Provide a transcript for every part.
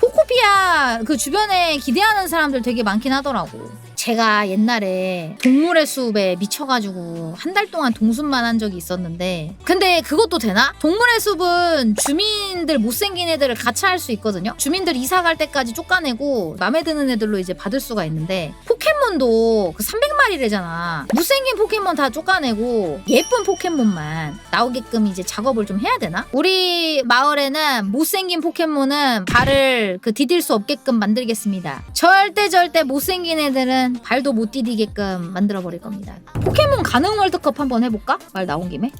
포코피아 그 주변에 기대하는 사람들 되게 많긴 하더라고. 제가 옛날에 동물의 숲에 미쳐가지고 한 달 동안 동숲만 한 적이 있었는데, 근데 그것도 되나? 동물의 숲은 주민들 못생긴 애들을 가차할 수 있거든요. 주민들 이사 갈 때까지 쫓아내고 마음에 드는 애들로 이제 받을 수가 있는데, 포켓몬도 그 300마리래잖아. 못생긴 포켓몬 다 쫓아내고 예쁜 포켓몬만 나오게끔 이제 작업을 좀 해야 되나? 우리 마을에는 못생긴 포켓몬은 발을 그 디딜 수 없게끔 만들겠습니다. 절대 못생긴 애들은 발도 못 디디게끔 만들어 버릴 겁니다. 포켓몬 가능 월드컵 한번 해볼까? 말 나온 김에.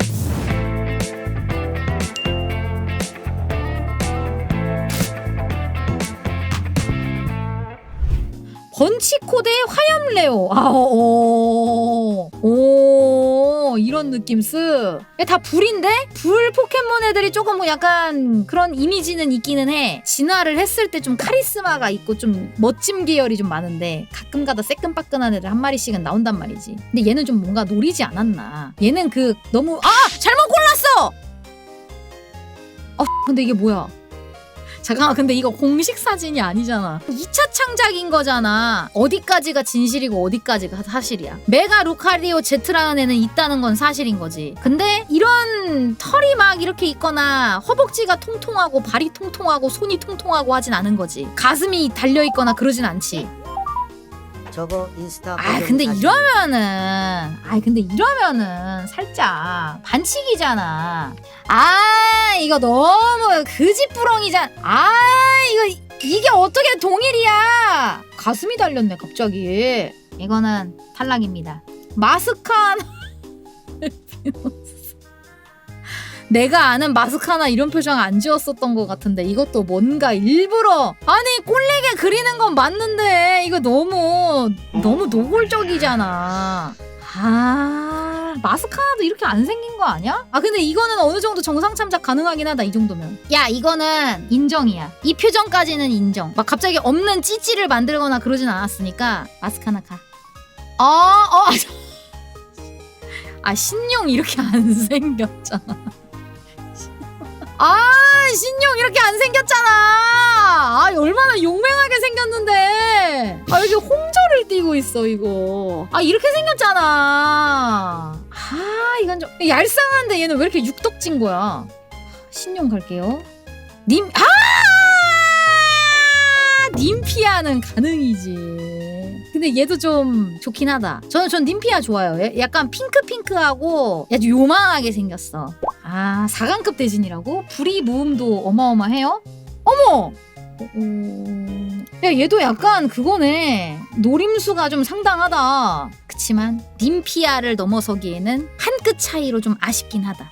번치코 대 화염레오. 이런 느낌스. 다 불인데? 불 포켓몬 애들이 조금 약간 그런 이미지는 있기는 해. 진화를 했을 때 좀 카리스마가 있고 좀 멋짐 계열이 좀 많은데, 가끔가다 새끈빠끈한 애들 한 마리씩은 나온단 말이지. 근데 얘는 좀 뭔가 노리지 않았나. 얘는 그 너무 잘못 골랐어! 근데 이게 뭐야? 잠깐만, 근데 이거 공식 사진이 아니잖아. 2차 창작인 거잖아. 어디까지가 진실이고 어디까지가 사실이야. 메가 루카리오 Z라는 애는 있다는 건 사실인 거지. 근데 이런 털이 막 이렇게 있거나 허벅지가 통통하고 발이 통통하고 손이 통통하고 하진 않은 거지. 가슴이 달려있거나 그러진 않지. 저거 인스타. 근데 이러면은 살짝 반칙이잖아. 이거 너무 그지뿌렁이잖아. 이게 어떻게 동일이야? 가슴이 달렸네 갑자기. 이거는 탈락입니다. 마스카나. 내가 아는 마스카나 이런 표정 안 지었었던 것 같은데, 이것도 뭔가 일부러, 아니 꼴리게 그리는 건 맞는데 이거 너무 노골적이잖아. 마스카나도 이렇게 안 생긴 거 아니야? 근데 이거는 어느 정도 정상 참작 가능하긴 하다. 이 정도면. 야, 이거는 인정이야. 이 표정까지는 인정. 막 갑자기 없는 찌찌를 만들거나 그러진 않았으니까 마스카나 가. 신용 이렇게 안 생겼잖아. 신용 이렇게 안 생겼잖아. 얼마나 용맹하게 생겼는데. 여기 홍조를 띄고 있어 이거. 이렇게 생겼잖아. 이건 좀 얄쌍한데 얘는 왜 이렇게 육덕진 거야? 신용 갈게요. 님피아는 가능이지. 근데 얘도 좀 좋긴 하다. 전 님피아 좋아요. 약간 핑크하고 아주 요만하게 생겼어. 4강급 대진이라고? 불이 무음도 어마어마해요? 어머! 야, 얘도 약간 그거네. 노림수가 좀 상당하다. 그치만 님피아를 넘어서기에는 한 끗 차이로 좀 아쉽긴 하다.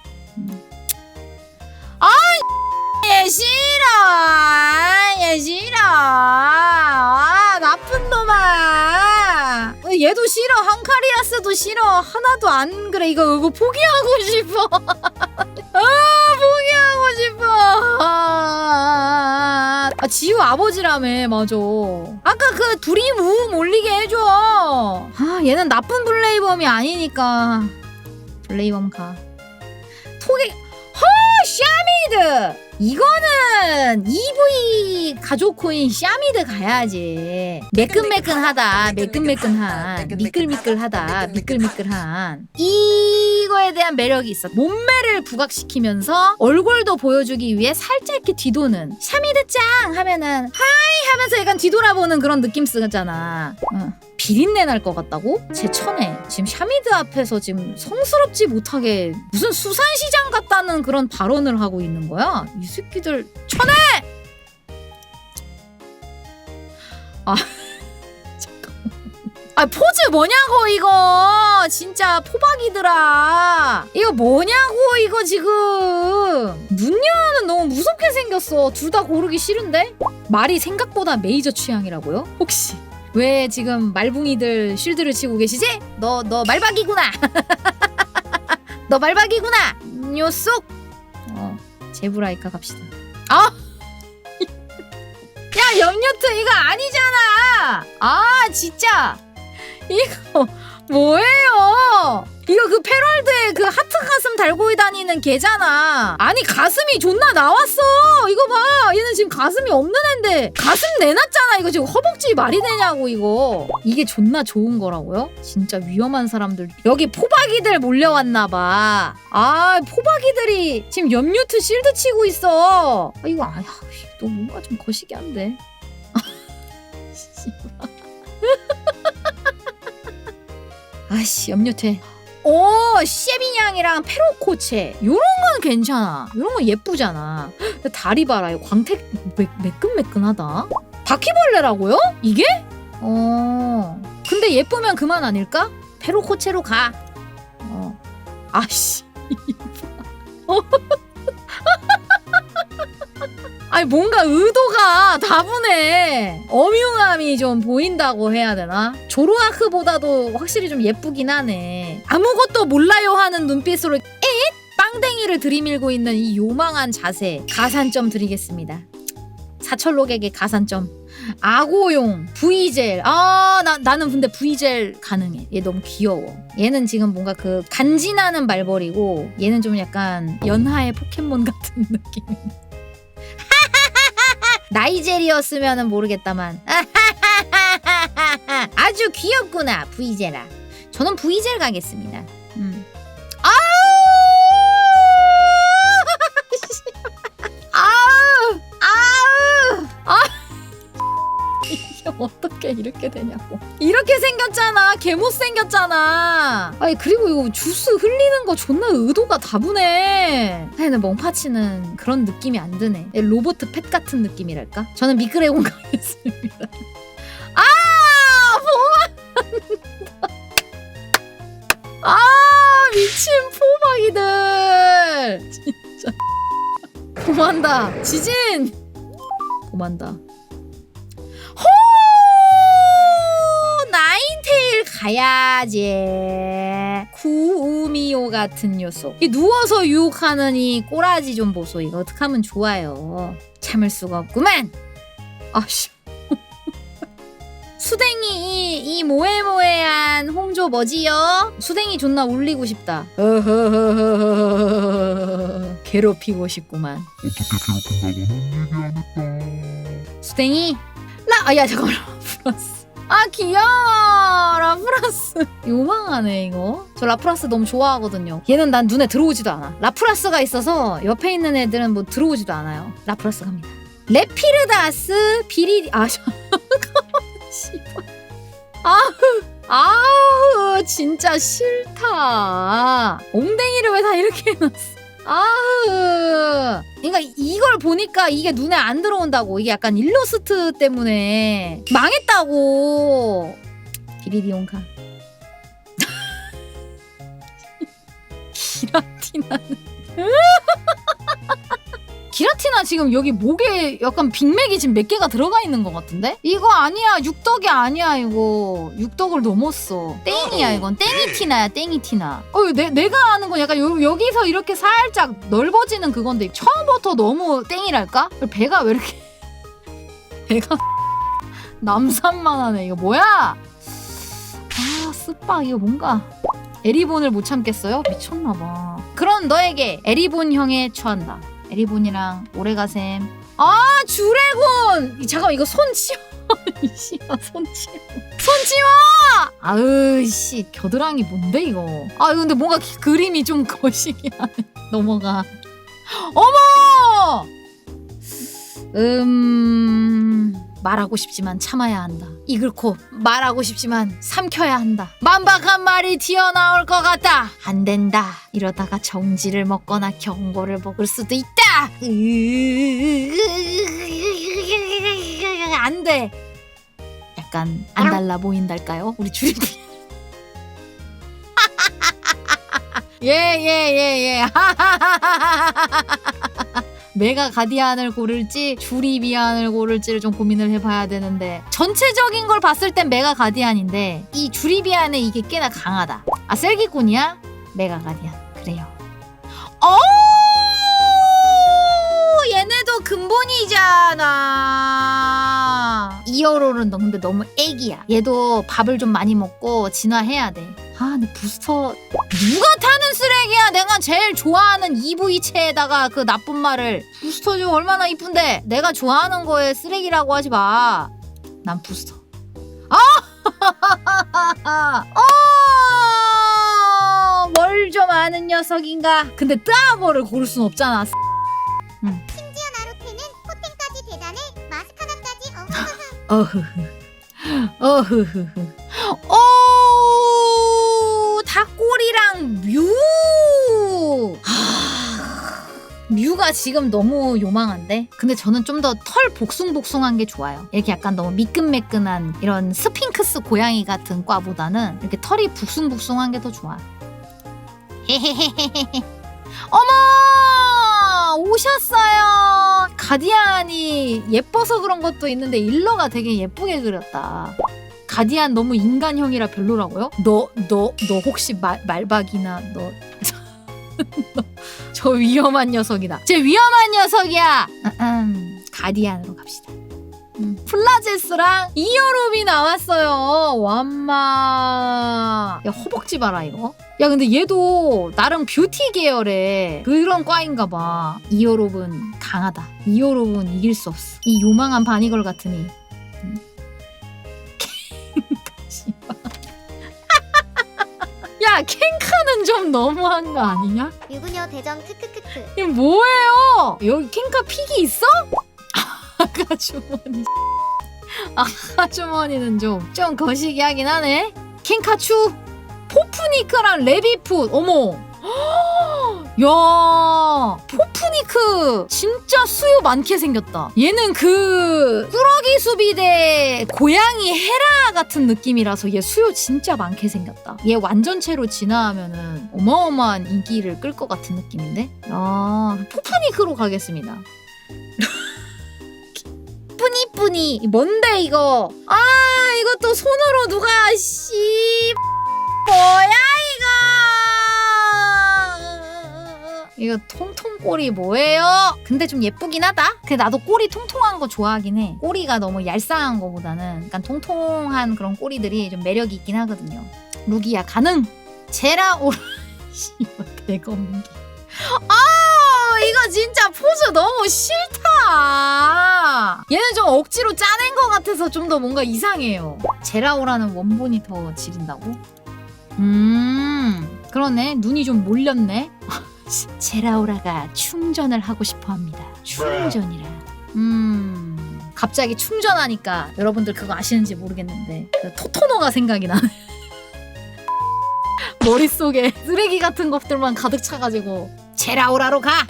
얘 싫어. 나쁜 놈아. 얘도 싫어. 한카리아스도 싫어. 하나도 안 그래. 이거 포기하고 싶어. 포기하고 싶어. 지우 아버지라며. 맞아. 아까 그 둘이 무음 올리게 해줘. 얘는 나쁜 블레이범이 아니니까 블레이범 가. 샤미드! 이거는 EV 가족 코인 샤미드 가야지. 매끈매끈하다. 미끌미끌한 이거에 대한 매력이 있어. 몸매를 부각시키면서 얼굴도 보여주기 위해 살짝 이렇게 뒤도는, 샤미드짱 하면은 하이 하면서 약간 뒤돌아보는 그런 느낌 쓰잖아. 비린내 날 것 같다고? 제 천에 지금 샤미드 앞에서 지금 성스럽지 못하게 무슨 수산시장 같다는 그런 발언을 하고 있는 거야? 이 새끼들 천에! 잠깐만. 포즈 뭐냐고 이거. 진짜 포박이더라. 이거 뭐냐고 이거 지금. 문녀는 너무 무섭게 생겼어. 둘 다 고르기 싫은데? 말이 생각보다 메이저 취향이라고요? 혹시 왜 지금 말붕이들 쉴드를 치고 계시지? 너 말박이구나. 너 말박이구나. 녀석. 제브라이카 갑시다. 야, 염료트 이거 아니잖아. 진짜 이거 뭐예요? 이거 그 페럴드에 그 하트 가슴 달고 다니는 걔잖아. 아니 가슴이 존나 나왔어. 이거 봐. 얘는 지금 가슴이 없는 앤데 가슴 내놨잖아. 이거 지금 허벅지 말이 되냐고 이거. 이게 존나 좋은 거라고요? 진짜 위험한 사람들. 여기 포박이들 몰려왔나 봐. 아 포박이들이 지금 염유트 실드 치고 있어. 아, 이거 아야 너 뭔가 좀 거시기한데. 아씨 염료퇴. 오 셰비냥이랑 페로코체 요런 건 괜찮아. 요런 건 예쁘잖아. 다리 봐라. 이거 광택 매끈매끈하다. 바퀴벌레라고요? 이게? 근데 예쁘면 그만 아닐까? 페로코체로 가. 아씨 아니 뭔가 의도가 다분해. 엄흉함이 좀 보인다고 해야 되나? 조로아크보다도 확실히 좀 예쁘긴 하네. 아무것도 몰라요 하는 눈빛으로 빵댕이를 들이밀고 있는 이 요망한 자세. 가산점 드리겠습니다. 사철록에게 가산점. 아고용 V젤. 나는 근데 V젤 가능해. 얘 너무 귀여워. 얘는 지금 뭔가 그 간지나는 말벌이고 얘는 좀 약간 연하의 포켓몬 같은 느낌이네. 나이젤이었으면 모르겠다만 아주 귀엽구나 V젤아. 저는 V젤 가겠습니다. 이게 어떻게 이렇게 되냐고. 이렇게 생겼잖아. 개 못생겼잖아. 아니 그리고 이거 주스 흘리는 거 존나 의도가 다분해. 근데 멍파치는 그런 느낌이 안 드네. 로봇 펫 같은 느낌이랄까? 저는 미끄레곤 가겠습니다. 미친 포박이들 진짜. 봄한다. 지진 봄한다. 나인테일 가야지. 구우미오 같은 녀석. 이 누워서 유혹하는 이 꼬라지 좀 보소. 이거 어떡하면 좋아요. 참을 수가 없구만. 아씨. 수댕이 이 모해모해한 홍조 뭐지요? 수댕이 존나 울리고 싶다. 괴롭히고 싶구만. 어떻게 괴롭힌다고는 얘기 안 했다. 수댕이 야 잠깐만. 라프라스. 귀여워. 라프라스 요망하네 이거. 저 라프라스 너무 좋아하거든요. 얘는 난 눈에 들어오지도 않아. 라프라스가 있어서 옆에 있는 애들은 뭐 들어오지도 않아요. 라프라스 갑니다. 레피르다스 비리 씨발. 아우 진짜 싫다. 엉덩이를 왜 다 이렇게 해놨어. 그러니까 이걸 보니까 이게 눈에 안 들어온다고. 이게 약간 일러스트 때문에 망했다고. 비리디온카. 기라티나는 기라티나 지금 여기 목에 약간 빅맥이 지금 몇 개가 들어가 있는 것 같은데? 이거 아니야. 육덕이 아니야 이거. 육덕을 넘었어. 땡이야 이건. 땡이티나야 땡이티나. 내가 아는 건 약간 여기서 이렇게 살짝 넓어지는 그건데 처음부터 너무 땡이랄까? 배가 왜 이렇게 배가 남산만 하네. 이거 뭐야? 스빡 이거 뭔가 에리본을 못 참겠어요? 미쳤나봐. 그런 너에게 에리본 형에 처한다. 에리본이랑 오레가셈. 주레곤. 잠깐 이거 손 치워. 손 치워. 씨 겨드랑이 뭔데 이거. 근데 뭔가 그림이 좀 거시기하네. 넘어가. 어머. 말하고 싶지만 참아야 한다. 이글코 말하고 싶지만 삼켜야 한다. 만박한 말이 튀어나올 것 같다. 안 된다. 이러다가 정지를 먹거나 경고를 먹을 수도 있다. 안 돼. 약간 안 달라 보인달까요? 우리 주리비. 예. 메가 가디안을 고를지 주리비안을 고를지를 좀 고민을 해봐야 되는데 전체적인 걸 봤을 땐 메가 가디안인데 이 주리비안에 이게 꽤나 강하다. 셀기꾼이야? 메가 가디안. 그래요. 얘네도 근본이잖아. 이어로는 근데 너무 애기야. 얘도 밥을 좀 많이 먹고 진화해야 돼. 근데 부스터 누가 타는 쓰레기야. 내가 제일 좋아하는 EV체에다가 그 나쁜 말을. 부스터 좀 얼마나 이쁜데. 내가 좋아하는 거에 쓰레기라고 하지 마. 난 부스터. 뭘 좀 아는 녀석인가. 근데 뜨아한 거를 고를 순 없잖아. 심지어 나루테는 포텐까지 대단해 마스카라까지 어흐흐. 닭꼬리랑 뮤. 뮤가 지금 너무 요망한데? 근데 저는 좀 더 털 복숭복숭한 게 좋아요. 이렇게 약간 너무 미끈매끈한 이런 스핑크스 고양이 같은 과보다는 이렇게 털이 북숭북숭한 게 더 좋아. 어머! 오셨어요. 가디안이 예뻐서 그런 것도 있는데 일러가 되게 예쁘게 그렸다. 가디안 너무 인간형이라 별로라고요? 너 혹시 말박이나 너 저 위험한 녀석이다. 쟤 위험한 녀석이야. 가디안으로 갑시다. 플라제스랑 이어롬이 나왔어요. 완마. 야, 허벅지 봐라 이거. 야, 근데 얘도 나름 뷰티 계열의 그런 과인가 봐. 이어롭은 강하다. 이어롭은 이길 수 없어. 이 요망한 바니걸 같으니. 야, 캔카는 좀 너무한 거 아니냐? 유부녀 대전 크크크크. 이게 뭐예요? 여기 캔카 픽이 있어? 아가주머니. 아가주머니는 좀 거시기 하긴 하네. 캔카추, 포프니크랑 레비풋. 어머. 야, 포프니크 진짜 수요 많게 생겼다. 얘는 그 꾸러기 수비대 고양이 헤라 같은 느낌이라서 얘 수요 진짜 많게 생겼다. 얘 완전체로 진화하면은 어마어마한 인기를 끌 것 같은 느낌인데. 야, 포프니크로 가겠습니다. 뿌니뿌니. 뭔데 이거? 이것도 손으로 누가 뭐야 이거 통통꼬리 뭐예요? 근데 좀 예쁘긴 하다. 근데 나도 꼬리 통통한 거 좋아하긴 해. 꼬리가 너무 얄쌍한 거보다는 약간 통통한 그런 꼬리들이 좀 매력이 있긴 하거든요. 루기야 가능. 제라오라. 대가 없는 게. 이거 진짜 포즈 너무 싫다. 얘는 좀 억지로 짜낸 것 같아서 좀 더 뭔가 이상해요. 제라오라는 원본이 더 지린다고? 그러네. 눈이 좀 몰렸네. 제라오라가 충전을 하고 싶어 합니다. 충전이라. 갑자기 충전하니까 여러분들 그거 아시는지 모르겠는데 그 토토노가 생각이 나네. 머릿속에 쓰레기 같은 것들만 가득 차가지고 제라오라로 가.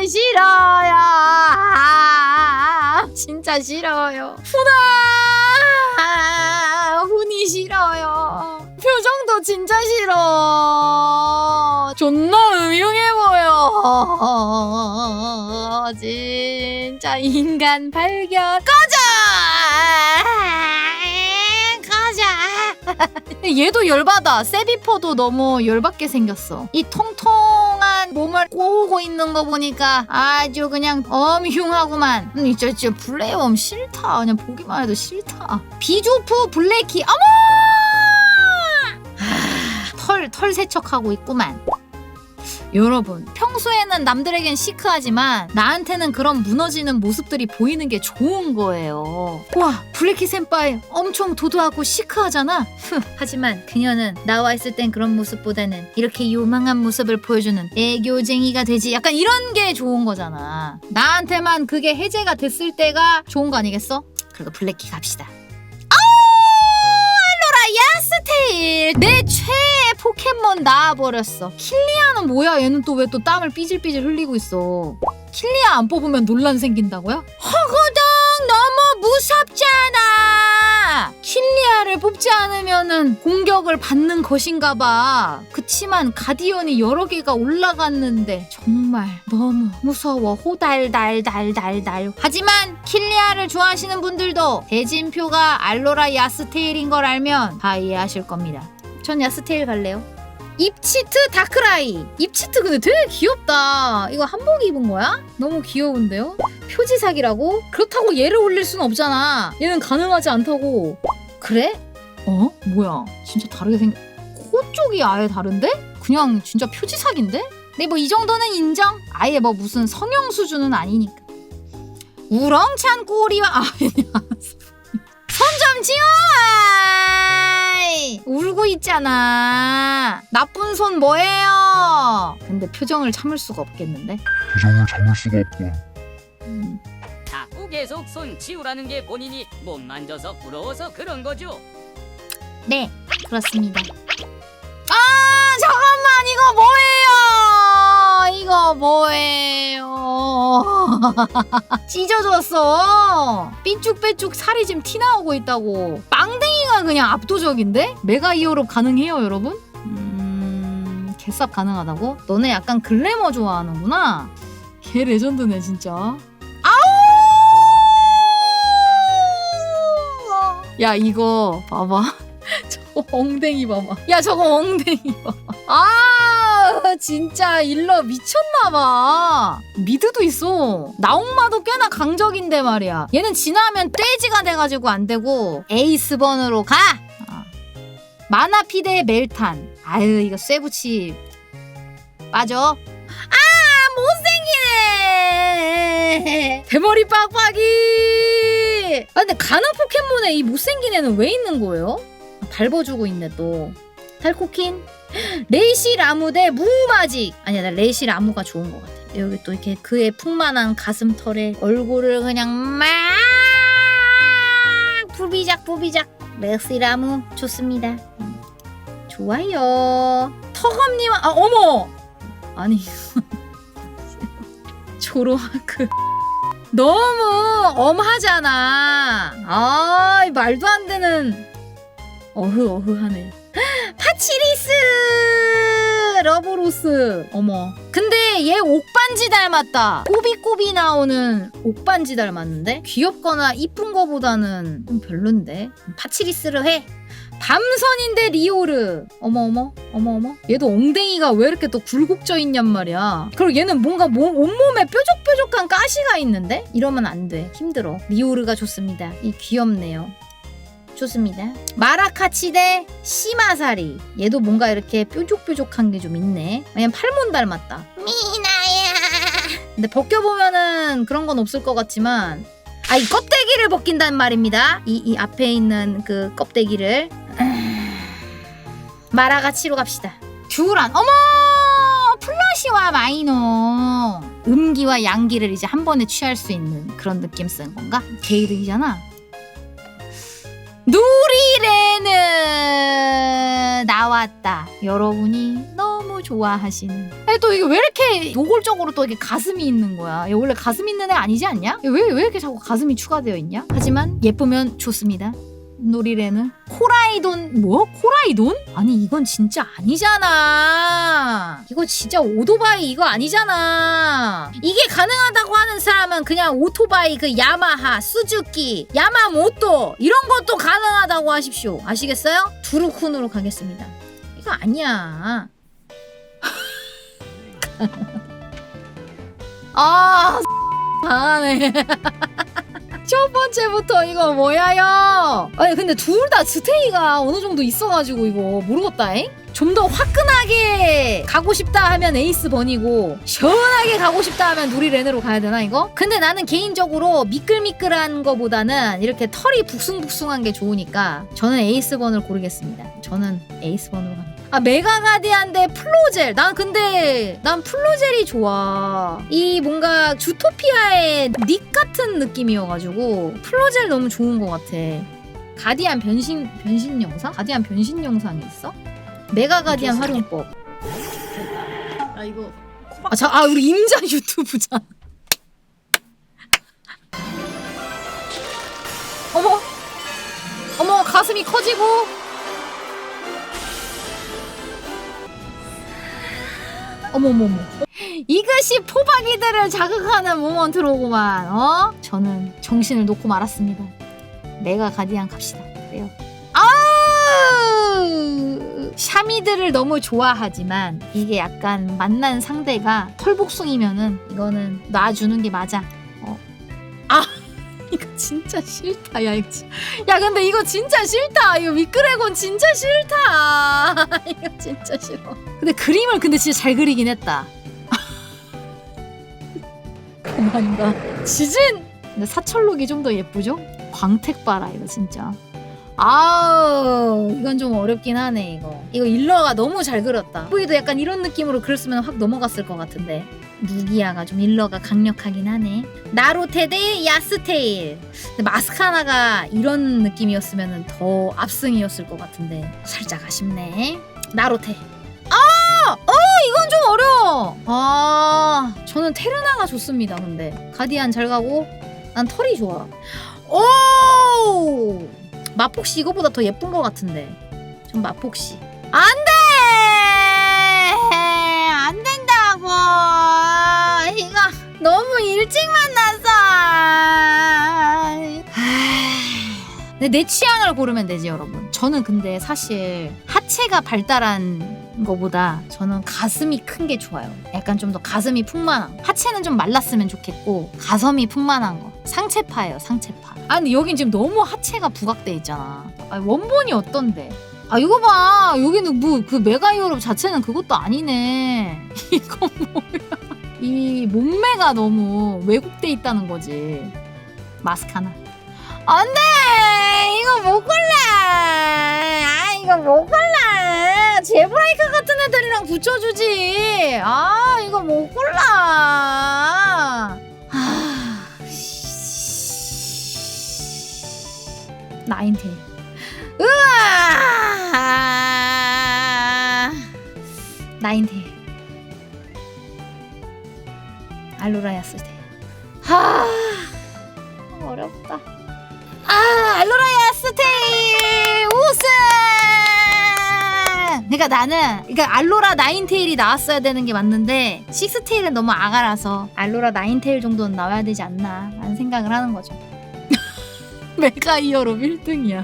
싫어요. 진짜 싫어요. 훈이 싫어요. 표정도 진짜 싫어. 존나 음흉해 보여. 진짜 인간 발견. 꺼져. 얘도 열받아. 세비퍼도 너무 열받게 생겼어. 이 통통한 몸을 꼬우고 있는 거 보니까 아주 그냥 엄흉하구만. 진짜 블레이엄 싫다. 그냥 보기만 해도 싫다. 비조프 블랙키. 어머! 털 세척하고 있구만. 여러분, 평소에는 남들에겐 시크하지만 나한테는 그런 무너지는 모습들이 보이는 게 좋은 거예요. 와, 블랙키 센파이 엄청 도도하고 시크하잖아. 하지만 그녀는 나와 있을 땐 그런 모습보다는 이렇게 요망한 모습을 보여주는 애교쟁이가 되지. 약간 이런 게 좋은 거잖아. 나한테만 그게 해제가 됐을 때가 좋은 거 아니겠어? 그래도 블랙키 갑시다. 야스테일 내 최애 포켓몬 나와버렸어. 킬리아는 뭐야? 얘는 또 왜 또 땀을 삐질삐질 흘리고 있어. 킬리아 안 뽑으면 논란 생긴다고요? 허거덩 너무 무섭잖아. 킬리아를 뽑지 않으면은 공격을 받는 것인가 봐. 그치만 가디언이 여러 개가 올라갔는데 정말 너무 무서워. 호달달달달달. 하지만 킬리아를 좋아하시는 분들도 대진표가 알로라 야스테일인 걸 알면 다 이해하실 겁니다. 전 야스테일 갈래요. 입치트 다크라이. 입치트 근데 되게 귀엽다. 이거 한복 입은 거야? 너무 귀여운데요? 표지삭이라고? 그렇다고 얘를 올릴 수는 없잖아. 얘는 가능하지 않다고. 그래? 어? 뭐야? 진짜 다르게 생겨. 코 쪽이 아예 다른데? 그냥 진짜 표지삭인데? 근데 뭐 이 정도는 인정? 아예 뭐 무슨 성형 수준은 아니니까. 우렁찬 꼬리와 손 좀 치워! 울고 있잖아. 나쁜 손 뭐예요? 근데 표정을 참을 수가 없겠는데? 표정을 참을 수가 없군. 자꾸 계속 손 치우라는 게 본인이 못 만져서 부러워서 그런 거죠. 네, 그렇습니다. 아, 잠깐만, 이거 뭐예요? 찢어졌어. 삐쭉빼쭉 살이 지금 티 나오고 있다고. 빵댕이가 그냥 압도적인데? 메가 이어롭 가능해요, 여러분? 개쌉 가능하다고? 너네 약간 글래머 좋아하는구나? 걔 레전드네, 진짜. 아우! 야, 이거 봐봐. 저거 엉덩이 봐봐. 야, 저거 엉덩이 봐봐. 아, 진짜 일러 미쳤나봐. 미드도 있어. 나옥마도 꽤나 강적인데 말이야. 얘는 지나면 떼지가 돼가지고 안 되고 에이스번으로 가. 마나피데 멜탄. 아유, 이거 쇠붙이 빠져. 아, 못생기네. 대머리 빡빡이. 아, 근데 가능 포켓몬에 이 못생긴 애는 왜 있는 거예요? 밟아주고 있네 또. 탈코킨, 레이시 라무 대 무마직. 아니야, 나 레이시 라무가 좋은 것 같아. 여기 또 이렇게 그의 풍만한 가슴털에 얼굴을 그냥 막 부비작 레이시 라무 좋습니다. 좋아요. 턱없님, 아, 어머. 아니 조로하크 너무 엄하잖아. 아, 말도 안 되는. 어흐하네. 파치리스 러브로스. 어머. 근데 얘 옥반지 닮았다. 꼬비꼬비 나오는 옥반지 닮았는데? 귀엽거나 이쁜 거보다는 좀 별론데. 파치리스를 해. 밤선인데 리오르. 어머. 얘도 엉덩이가 왜 이렇게 또 굴곡져 있냔 말이야. 그리고 얘는 뭔가 온몸에 뾰족뾰족한 가시가 있는데? 이러면 안 돼. 힘들어. 리오르가 좋습니다. 이 귀엽네요. 좋습니다. 마라카치 대 시마사리. 얘도 뭔가 이렇게 뾰족뾰족한 게 좀 있네. 왜냐면 팔몬 닮았다. 미나야. 근데 벗겨보면은 그런 건 없을 것 같지만, 아, 이 껍데기를 벗긴단 말입니다. 이 앞에 있는 그 껍데기를. 마라가치로 갑시다. 듀란. 어머! 플러시와 마이노. 음기와 양기를 이제 한 번에 취할 수 있는 그런 느낌 쓰는 건가? 게이득이잖아. 누리레는 나왔다. 여러분이 너무 좋아하시는. 아니, 또 이게 왜 이렇게 노골적으로 또 이렇게 가슴이 있는 거야? 얘 원래 가슴 있는 애 아니지 않냐? 왜 이렇게 자꾸 가슴이 추가되어 있냐? 하지만 예쁘면 좋습니다. 누리레는 코라이돈. 뭐? 코라이돈? 아니, 이건 진짜 아니잖아. 이거 진짜 오토바이 이거 아니잖아. 이게 가능하다고 하는 사람은 그냥 오토바이 그 야마하, 스즈키, 야마모토 이런 것도 가능하다고 하십시오. 아시겠어요? 두루쿤으로 가겠습니다. 이거 아니야. 아, 당하네. 첫 번째부터 이거 뭐야요? 아니, 근데 둘 다 스테이가 어느 정도 있어가지고 이거 모르겠다잉? 좀 더 화끈하게 가고 싶다 하면 에이스 번이고, 시원하게 가고 싶다 하면 누리레네로 가야 되나 이거? 근데 나는 개인적으로 미끌미끌한 거보다는 이렇게 털이 북숭북숭한 게 좋으니까 저는 에이스 번을 고르겠습니다. 저는 에이스 번으로 갑니다. 아, 메가 가디안 대 플로젤. 난 플로젤이 좋아. 이 뭔가 주토피아의 닉 같은 느낌이어가지고 플로젤 너무 좋은 것 같아. 가디안 변신 영상? 가디안 변신 영상이 있어? 메가 가디안 활용법. 아, 이거 우리 임자 유튜브잖아. 어머, 가슴이 커지고. 어머머머. 이것이 포박이들을 자극하는 모먼트로구만. 저는 정신을 놓고 말았습니다. 메가 가디안 갑시다. 그래요. 샤미들을 너무 좋아하지만 이게 약간 만난 상대가 털복숭이면은 이거는 놔주는 게 맞아. 이거 진짜 싫다. 야 이거 야 근데 이거 진짜 싫다. 이거 미끄레곤 진짜 싫다. 이거 진짜 싫어. 근데 그림을 근데 진짜 잘 그리긴 했다. 그만가. 지진. 근데 사철록이 좀 더 예쁘죠? 광택 봐라 이거 진짜. 아우 이건 좀 어렵긴 하네 이거. 이거 일러가 너무 잘 그렸다. 뿌이도 약간 이런 느낌으로 그렸으면 확 넘어갔을 것 같은데. 루기아가 좀 일러가 강력하긴 하네. 나로테 대 야스테일. 근데 마스카나가 이런 느낌이었으면 더 압승이었을 것 같은데 살짝 아쉽네. 나로테. 이건 좀 어려워. 저는 테르나가 좋습니다. 근데 가디안 잘 가고 난 털이 좋아. 오 마폭시 이거보다 더 예쁜 것 같은데. 전 마폭시. 안돼 안 된다고. 이거 너무 일찍 만났어. 근데 내 취향을 고르면 되지 여러분. 저는 근데 사실 하체가 발달한 거보다 저는 가슴이 큰 게 좋아요. 약간 좀 더 가슴이 풍만한 거. 하체는 좀 말랐으면 좋겠고 가슴이 풍만한 거. 상체파예요 상체파. 근데 여긴 지금 너무 하체가 부각돼 있잖아. 원본이 어떤데? 이거 봐. 여기는 뭐 그 메가 히어로 자체는 그것도 아니네. 이거 뭐야. 이 몸매가 너무 왜곡돼 있다는 거지. 마스카나. 안돼 이거 못 골라. 이거 못 골라. 제브라이카 같은 애들이랑 붙여주지. 이거 못 골라. 나인테일. 나인테일. 알로라 야스테일. 어렵다. 알로라 야스테일 우승. 그러니까 알로라 나인테일이 나왔어야 되는 게 맞는데 식스테일은 너무 아가라서 알로라 나인테일 정도는 나와야 되지 않나 라는 생각을 하는 거죠. 메가 히어로 1등이야.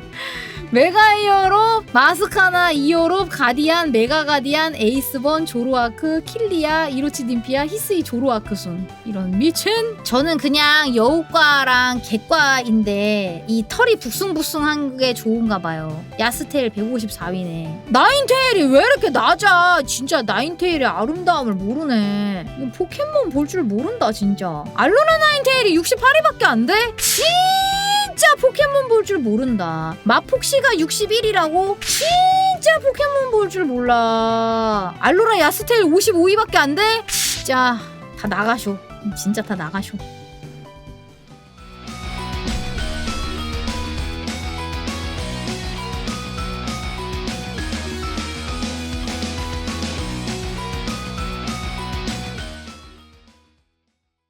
메가 히어로, 마스카나, 이어롭, 가디안, 메가 가디안, 에이스번, 조로아크, 킬리아, 이로치 딤피아, 히스이 조로아크 순. 이런 미친. 저는 그냥 여우과랑 객과인데 이 털이 북숭북숭한 게 좋은가 봐요. 야스테일 154위네. 나인테일이 왜 이렇게 낮아? 진짜 나인테일의 아름다움을 모르네. 이거 포켓몬 볼 줄 모른다 진짜. 알로라 나인테일이 68위밖에 안 돼? 진짜 포켓몬 볼 줄 모른다. 마폭시가 61이라고? 진짜 포켓몬 볼 줄 몰라. 알로라 야스테일 55위밖에 안 돼? 진짜 다 나가쇼. 진짜 다 나가쇼.